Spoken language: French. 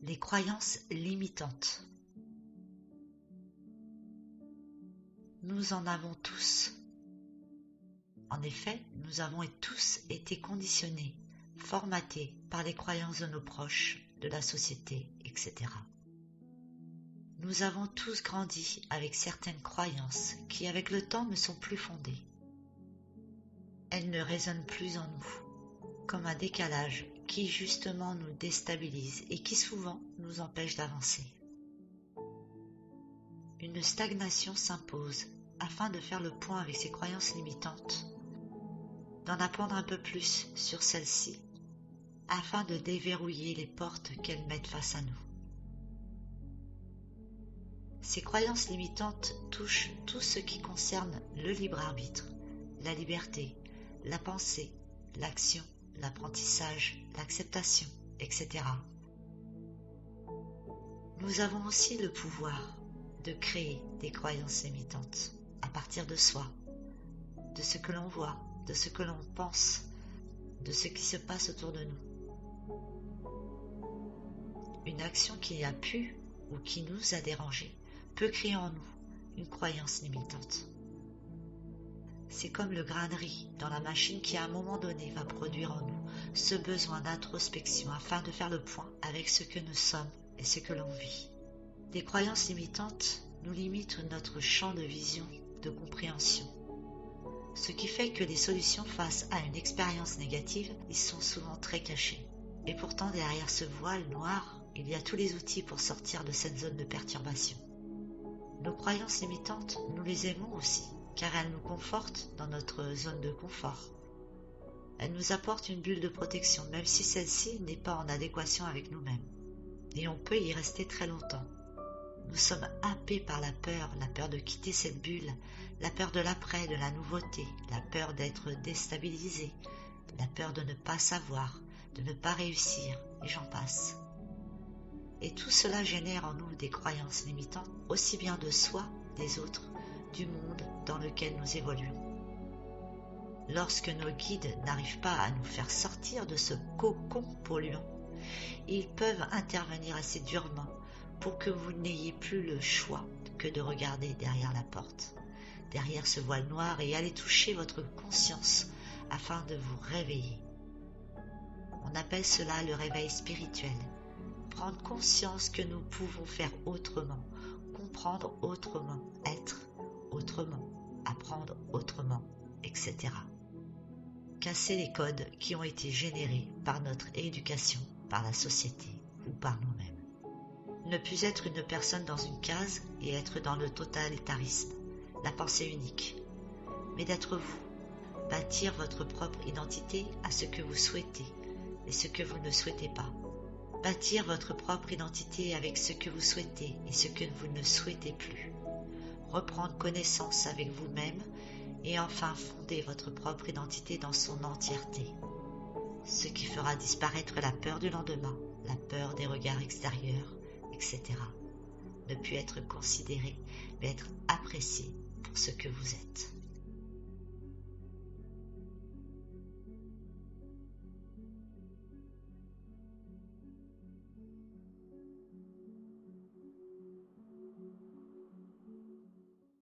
Les croyances limitantes. Nous en avons tous. En effet, nous avons tous été conditionnés, formatés par les croyances de nos proches, de la société, etc. Nous avons tous grandi avec certaines croyances qui, avec le temps, ne sont plus fondées. Elles ne résonnent plus en nous, comme un décalage qui justement nous déstabilise et qui souvent nous empêche d'avancer. Une stagnation s'impose afin de faire le point avec ces croyances limitantes, d'en apprendre un peu plus sur celles-ci, afin de déverrouiller les portes qu'elles mettent face à nous. Ces croyances limitantes touchent tout ce qui concerne le libre arbitre, la liberté, la pensée, l'action, l'apprentissage, l'acceptation, etc. Nous avons aussi le pouvoir de créer des croyances limitantes à partir de soi, de ce que l'on voit, de ce que l'on pense, de ce qui se passe autour de nous. Une action qui a pu ou qui nous a dérangés peut créer en nous une croyance limitante. C'est comme le grain de riz dans la machine qui à un moment donné va produire en nous ce besoin d'introspection afin de faire le point avec ce que nous sommes et ce que l'on vit. Des croyances limitantes nous limitent notre champ de vision, de compréhension. Ce qui fait que les solutions face à une expérience négative, ils sont souvent très cachées. Et pourtant derrière ce voile noir, il y a tous les outils pour sortir de cette zone de perturbation. Nos croyances limitantes, nous les aimons aussi, car elles nous confortent dans notre zone de confort. Elles nous apportent une bulle de protection, même si celle-ci n'est pas en adéquation avec nous-mêmes. Et on peut y rester très longtemps. Nous sommes happés par la peur de quitter cette bulle, la peur de l'après, de la nouveauté, la peur d'être déstabilisé, la peur de ne pas savoir, de ne pas réussir, et j'en passe. Et tout cela génère en nous des croyances limitantes, aussi bien de soi, des autres, du monde dans lequel nous évoluons. Lorsque nos guides n'arrivent pas à nous faire sortir de ce cocon polluant, ils peuvent intervenir assez durement pour que vous n'ayez plus le choix que de regarder derrière la porte, derrière ce voile noir et aller toucher votre conscience afin de vous réveiller. On appelle cela le réveil spirituel. Prendre conscience que nous pouvons faire autrement, comprendre autrement, être autrement, apprendre autrement, etc. Casser les codes qui ont été générés par notre éducation, par la société ou par nous-mêmes. Ne plus être une personne dans une case et être dans le totalitarisme, la pensée unique, mais d'être vous, bâtir votre propre identité à ce que vous souhaitez et ce que vous ne souhaitez pas. Bâtir votre propre identité avec ce que vous souhaitez et ce que vous ne souhaitez plus. Reprendre connaissance avec vous-même et enfin fonder votre propre identité dans son entièreté. Ce qui fera disparaître la peur du lendemain, la peur des regards extérieurs, etc. Ne plus être considéré, mais être apprécié pour ce que vous êtes.